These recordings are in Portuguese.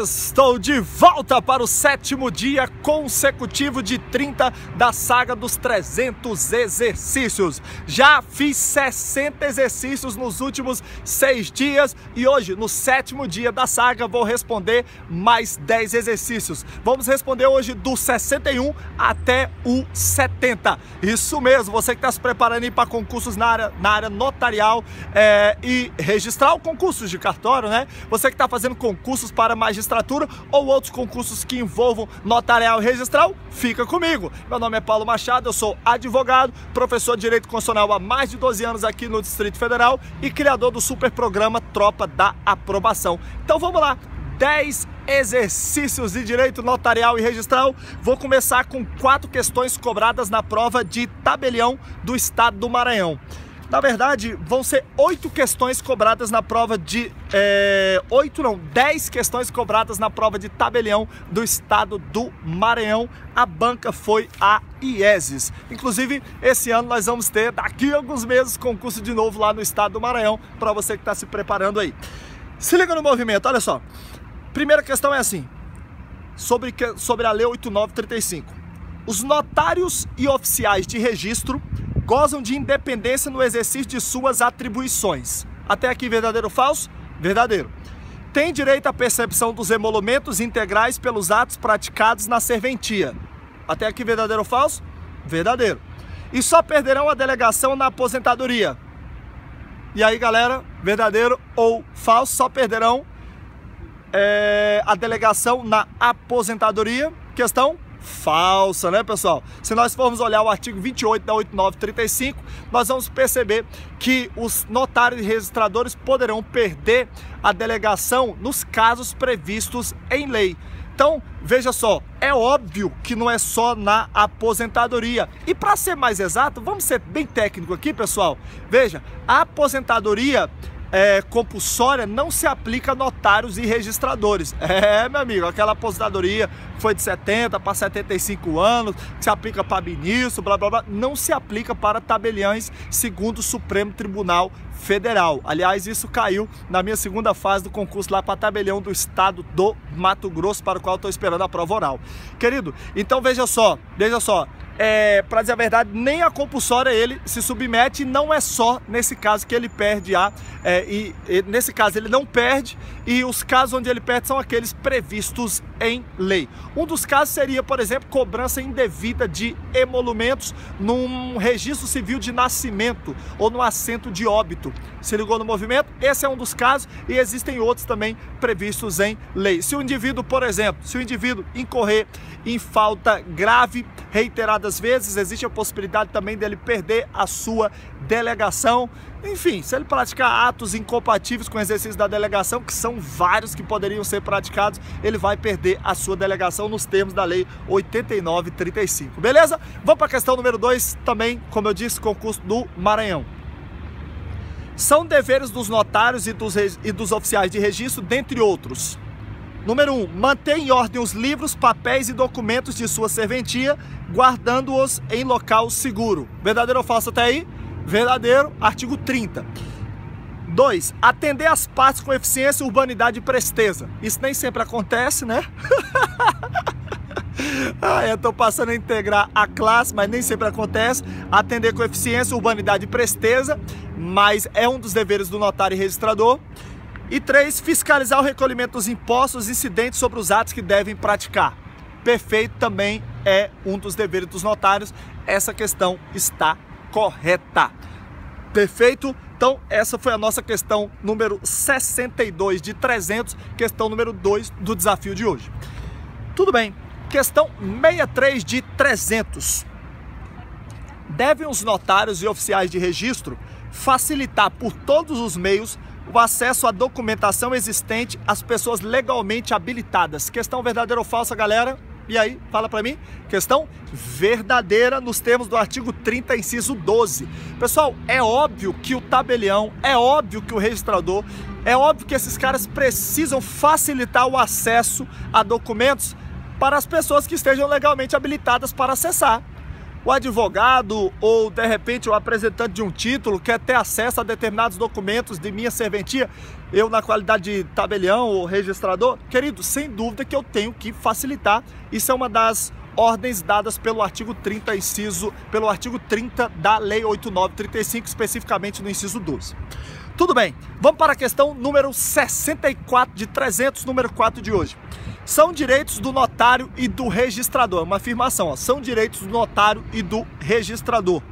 Estou de volta para o 7º dia consecutivo de 30 da saga dos 300 exercícios. Já fiz 60 exercícios nos últimos 6 dias e hoje, no 7º dia da saga, vou responder mais 10 exercícios. Vamos responder hoje do 61 até o 70. Isso mesmo, você que está se preparando para concursos na área notarial e registral, concursos de cartório, né? Você que está fazendo concursos para magistratura ou outros concursos que envolvam notarial e registral, fica comigo. Meu nome é Paulo Machado, eu sou advogado, professor de Direito Constitucional há mais de 12 anos aqui no Distrito Federal e criador do super programa Tropa da Aprovação. Então vamos lá, 10 exercícios de direito notarial e registral. Vou começar com 4 questões cobradas na prova de tabelião do estado do Maranhão. Na verdade, vão ser 8 questões cobradas na prova de... 10 questões cobradas na prova de tabelião do estado do Maranhão. A banca foi a IESES. Inclusive, esse ano nós vamos ter, daqui a alguns meses, concurso de novo lá no estado do Maranhão, para você que está se preparando aí. Se liga no movimento, olha só. Primeira questão é assim, sobre a Lei 8935. Os notários e oficiais de registro gozam de independência no exercício de suas atribuições. Até aqui, verdadeiro ou falso? Verdadeiro. Tem direito à percepção dos emolumentos integrais pelos atos praticados na serventia. Até aqui, verdadeiro ou falso? Verdadeiro. E só perderão a delegação na aposentadoria. E aí, galera, verdadeiro ou falso? Só perderão a delegação na aposentadoria. Questão falsa, né, pessoal? Se nós formos olhar o artigo 28 da 8935, nós vamos perceber que os notários e registradores poderão perder a delegação nos casos previstos em lei. Então, veja só, é óbvio que não é só na aposentadoria. E para ser mais exato, vamos ser bem técnico aqui, pessoal. Veja, a aposentadoria compulsória não se aplica a notários e registradores. Meu amigo, aquela aposentadoria foi de 70 para 75 anos, que se aplica para ministro, blá blá blá, não se aplica para tabeliães, segundo o Supremo Tribunal Federal. Aliás, isso caiu na minha segunda fase do concurso lá para tabelião do estado do Mato Grosso, para o qual estou esperando a prova oral. Querido, então veja só, para dizer a verdade, nem a compulsória ele se submete, e não é só nesse caso que ele perde nesse caso ele não perde, e os casos onde ele perde são aqueles previstos em lei. Um dos casos seria, por exemplo, cobrança indevida de emolumentos num registro civil de nascimento ou no assento de óbito. Se ligou no movimento? Esse é um dos casos e existem outros também previstos em lei. Se o indivíduo, por exemplo, incorrer em falta grave reiteradas vezes, existe a possibilidade também dele perder a sua delegação. Enfim, se ele praticar atos incompatíveis com o exercício da delegação, que são vários que poderiam ser praticados, ele vai perder a sua delegação nos termos da Lei 8935. Beleza? Vamos para a questão número 2, também, como eu disse, concurso do Maranhão. São deveres dos notários e dos oficiais de registro, dentre outros. Número 1, manter em ordem os livros, papéis e documentos de sua serventia, guardando-os em local seguro. Verdadeiro ou falso até aí? Verdadeiro, artigo 30. 2, atender as partes com eficiência, urbanidade e presteza. Isso nem sempre acontece, né? Eu estou passando a integrar a classe, mas nem sempre acontece. Atender com eficiência, urbanidade e presteza, mas é um dos deveres do notário e registrador. E 3, fiscalizar o recolhimento dos impostos incidentes sobre os atos que devem praticar. Perfeito, também é um dos deveres dos notários. Essa questão está correta. Perfeito? Então, essa foi a nossa questão número 62 de 300, questão número 2 do desafio de hoje. Tudo bem. Questão 63 de 300. Devem os notários e oficiais de registro facilitar por todos os meios o acesso à documentação existente às pessoas legalmente habilitadas. Questão verdadeira ou falsa, galera? E aí, fala pra mim. Questão verdadeira nos termos do artigo 30, inciso 12. Pessoal, é óbvio que o tabelião, é óbvio que o registrador, é óbvio que esses caras precisam facilitar o acesso a documentos para as pessoas que estejam legalmente habilitadas para acessar. o advogado ou, de repente, o apresentante de um título quer ter acesso a determinados documentos de minha serventia, eu na qualidade de tabelião ou registrador, querido, sem dúvida que eu tenho que facilitar. Isso é uma das ordens dadas pelo artigo 30, pelo artigo 30 da Lei 8.935, especificamente no inciso 12. Tudo bem, vamos para a questão número 64 de 300, número 4 de hoje. São direitos do notário e do registrador. É uma afirmação, ó. São direitos do notário e do registrador.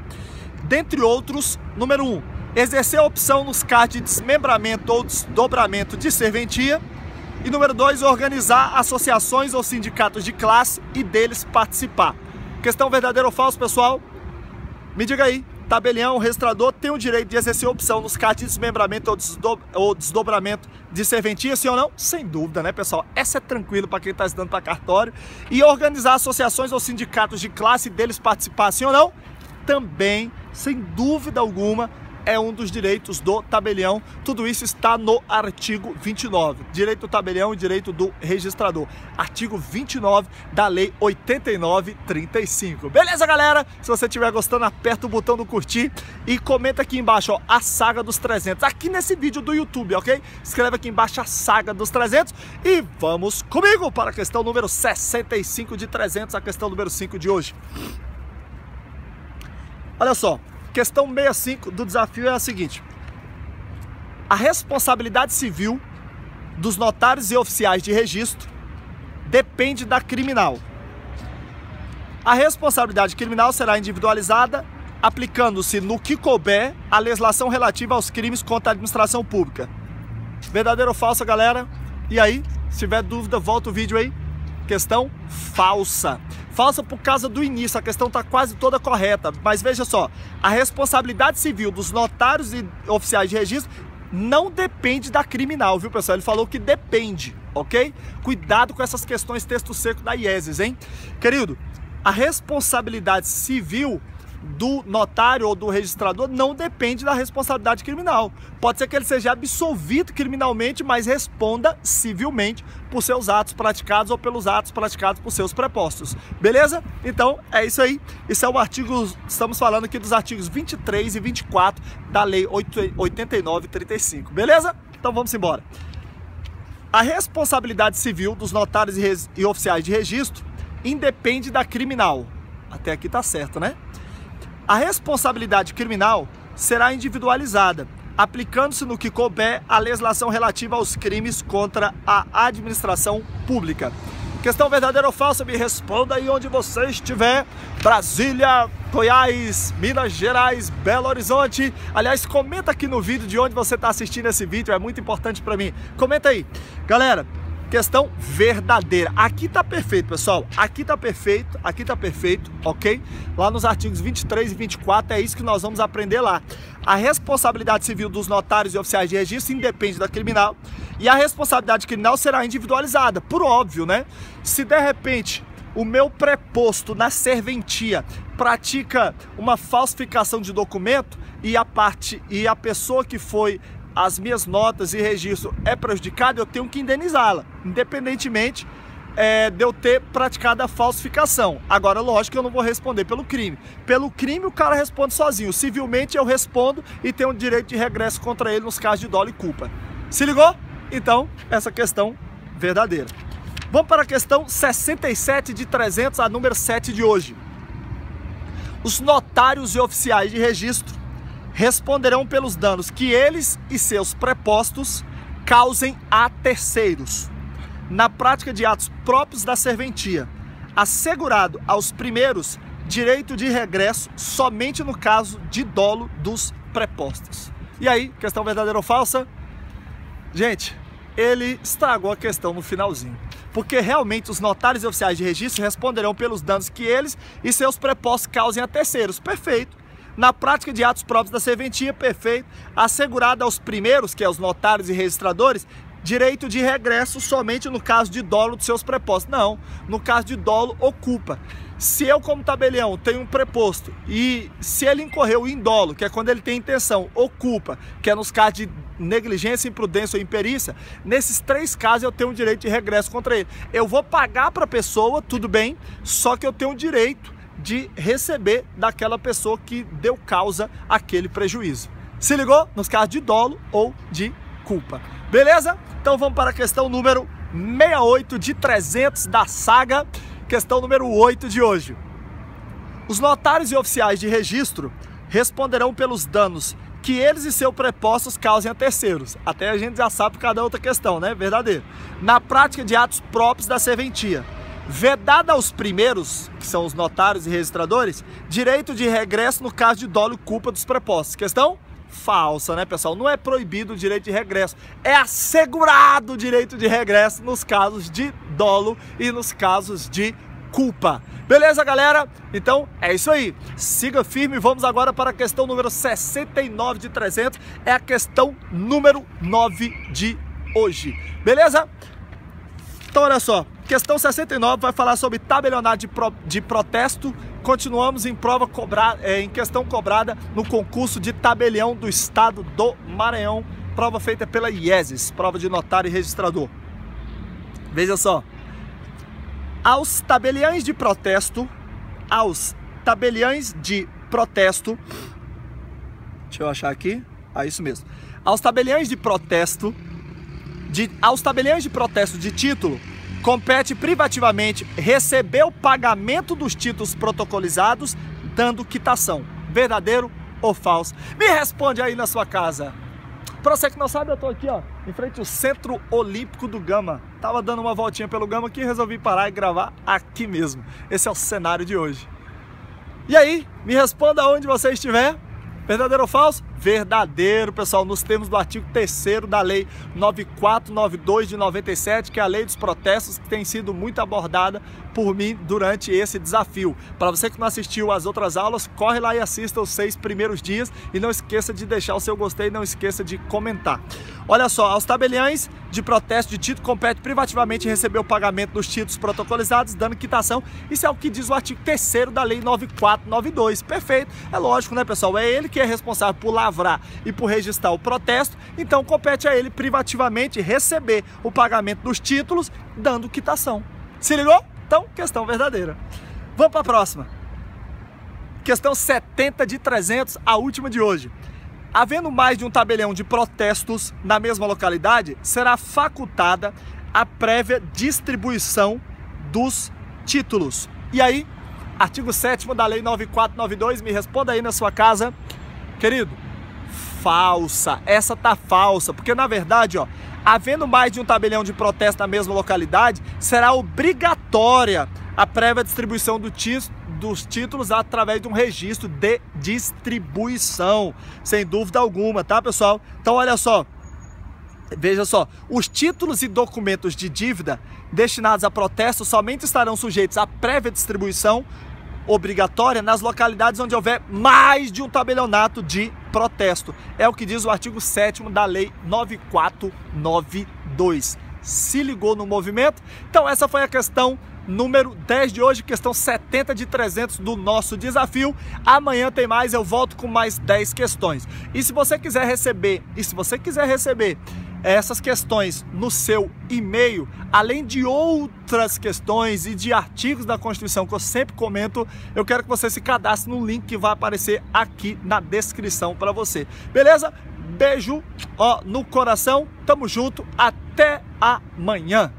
Dentre outros, número 1, exercer a opção nos casos de desmembramento ou desdobramento de serventia. E número 2, organizar associações ou sindicatos de classe e deles participar. Questão verdadeira ou falso, pessoal? Me diga aí. Tabelião, registrador tem o direito de exercer opção nos casos de desmembramento ou desdobramento de serventia, sim ou não? Sem dúvida, né, pessoal? Essa é tranquilo para quem está estudando para cartório. E organizar associações ou sindicatos de classe e deles participar, sim ou não? Também, sem dúvida alguma, é um dos direitos do tabelião. Tudo isso está no artigo 29. Direito do tabelião e direito do registrador. Artigo 29 da Lei 89/35. Beleza, galera? Se você estiver gostando, aperta o botão do curtir e comenta aqui embaixo, ó, a saga dos 300. Aqui nesse vídeo do YouTube, ok? Escreve aqui embaixo a saga dos 300 e vamos comigo para a questão número 65 de 300, a questão número 5 de hoje. Olha só. Questão 65 do desafio é a seguinte: a responsabilidade civil dos notários e oficiais de registro depende da criminal. A responsabilidade criminal será individualizada aplicando-se no que couber a legislação relativa aos crimes contra a administração pública. Verdadeiro ou falso, galera? E aí, se tiver dúvida, volta o vídeo aí. Questão falsa. Falsa por causa do início, a questão está quase toda correta. Mas veja só, a responsabilidade civil dos notários e oficiais de registro não depende da criminal, viu, pessoal? Ele falou que depende, ok? Cuidado com essas questões texto seco da IESES, hein? Querido, a responsabilidade civil do notário ou do registrador não depende da responsabilidade criminal. Pode ser que ele seja absolvido criminalmente, mas responda civilmente por seus atos praticados ou pelos atos praticados por seus prepostos. Beleza? Então é isso aí. Isso é o artigo, estamos falando aqui dos artigos 23 e 24 da Lei 89/35. Beleza? Então vamos embora. A responsabilidade civil dos notários e oficiais de registro independe da criminal. Até aqui tá certo, né? A responsabilidade criminal será individualizada, aplicando-se no que couber a legislação relativa aos crimes contra a administração pública. Questão verdadeira ou falsa? Me responda aí onde você estiver. Brasília, Goiás, Minas Gerais, Belo Horizonte. Aliás, comenta aqui no vídeo de onde você está assistindo esse vídeo, é muito importante para mim. Comenta aí. Galera, questão verdadeira. Aqui tá perfeito, pessoal. Aqui tá perfeito, ok? Lá nos artigos 23 e 24 é isso que nós vamos aprender lá. A responsabilidade civil dos notários e oficiais de registro independe da criminal e a responsabilidade criminal será individualizada, por óbvio, né? Se de repente o meu preposto na serventia pratica uma falsificação de documento e a pessoa que foi as minhas notas e registro é prejudicada, eu tenho que indenizá-la, independentemente de eu ter praticado a falsificação. Agora, lógico que eu não vou responder pelo crime. Pelo crime o cara responde sozinho. Civilmente eu respondo e tenho direito de regresso contra ele nos casos de dolo e culpa. Se ligou? Então, essa questão verdadeira. Vamos para a questão 67 de 300, a número 7 de hoje. Os notários e oficiais de registro responderão pelos danos que eles e seus prepostos causem a terceiros, na prática de atos próprios da serventia, assegurado aos primeiros direito de regresso somente no caso de dolo dos prepostos. E aí, questão verdadeira ou falsa? Gente, ele estragou a questão no finalzinho, porque realmente os notários e oficiais de registro responderão pelos danos que eles e seus prepostos causem a terceiros. Perfeito. Na prática de atos próprios da serventia, perfeito, assegurado aos primeiros, que é os notários e registradores, direito de regresso somente no caso de dolo dos seus prepostos. Não, no caso de dolo ou culpa. Se eu, como tabelião, tenho um preposto e se ele incorreu em dolo, que é quando ele tem intenção, ou culpa, que é nos casos de negligência, imprudência ou imperícia, nesses 3 casos eu tenho um direito de regresso contra ele. Eu vou pagar para a pessoa, tudo bem, só que eu tenho o direito de receber daquela pessoa que deu causa àquele prejuízo. Se ligou? Nos casos de dolo ou de culpa. Beleza? Então vamos para a questão número 68 de 300 da saga, questão número 8 de hoje. Os notários e oficiais de registro responderão pelos danos que eles e seus prepostos causem a terceiros. Até a gente já sabe por cada outra questão, né? Verdadeiro. Na prática de atos próprios da serventia. Vedada aos primeiros, que são os notários e registradores, direito de regresso no caso de dolo e culpa dos prepostos. Questão falsa, né, pessoal? Não é proibido o direito de regresso, é assegurado o direito de regresso nos casos de dolo e nos casos de culpa. Beleza, galera? Então é isso aí. Siga firme. Vamos agora para a questão número 69 de 300. É a questão número 9 de hoje. Beleza? Então olha só. Questão 69 vai falar sobre tabelionato de protesto. Continuamos em prova cobrada, em questão cobrada no concurso de tabelião do estado do Maranhão. Prova feita pela IESES, prova de notário e registrador. Veja só. Aos tabeliães de protesto, deixa eu achar aqui, isso mesmo. Aos tabeliães de protesto de título, compete privativamente receber o pagamento dos títulos protocolizados, dando quitação. Verdadeiro ou falso? Me responde aí na sua casa. Pra você que não sabe, eu tô aqui, ó, em frente ao Centro Olímpico do Gama. Tava dando uma voltinha pelo Gama aqui e resolvi parar e gravar aqui mesmo. Esse é o cenário de hoje. E aí, me responda onde você estiver. Verdadeiro ou falso? Verdadeiro, pessoal, nos termos do artigo 3º da Lei 9492 de 97, que é a Lei dos Protestos, que tem sido muito abordada por mim durante esse desafio. Para você que não assistiu às outras aulas, corre lá e assista os 6 primeiros dias e não esqueça de deixar o seu gostei e não esqueça de comentar. Olha só, aos tabeliães de protesto de título compete privativamente receber o pagamento dos títulos protocolizados, dando quitação. Isso é o que diz o artigo 3º da Lei 9492. Perfeito. É lógico, né, pessoal? É ele que é responsável por lavrar e por registrar o protesto, então compete a ele privativamente receber o pagamento dos títulos, dando quitação. Se ligou? Então, questão verdadeira. Vamos para a próxima. Questão 70 de 300, a última de hoje. Havendo mais de um tabelião de protestos na mesma localidade, será facultada a prévia distribuição dos títulos. E aí, artigo 7º da Lei 9492, me responda aí na sua casa, querido. Falsa, essa tá falsa, porque na verdade, ó, havendo mais de um tabelião de protesto na mesma localidade, será obrigatória a prévia distribuição dos títulos através de um registro de distribuição, sem dúvida alguma, tá, pessoal? Então olha só, veja só, os títulos e documentos de dívida destinados a protesto somente estarão sujeitos à prévia distribuição obrigatória nas localidades onde houver mais de um tabelionato de protesto. É o que diz o artigo 7º da Lei 9492. Se ligou no movimento? Então essa foi a questão número 10 de hoje, questão 70 de 300 do nosso desafio. Amanhã tem mais, eu volto com mais 10 questões. E se você quiser receber, essas questões no seu e-mail, além de outras questões e de artigos da Constituição que eu sempre comento, eu quero que você se cadastre no link que vai aparecer aqui na descrição para você. Beleza? Beijo, ó, no coração. Tamo junto. Até amanhã.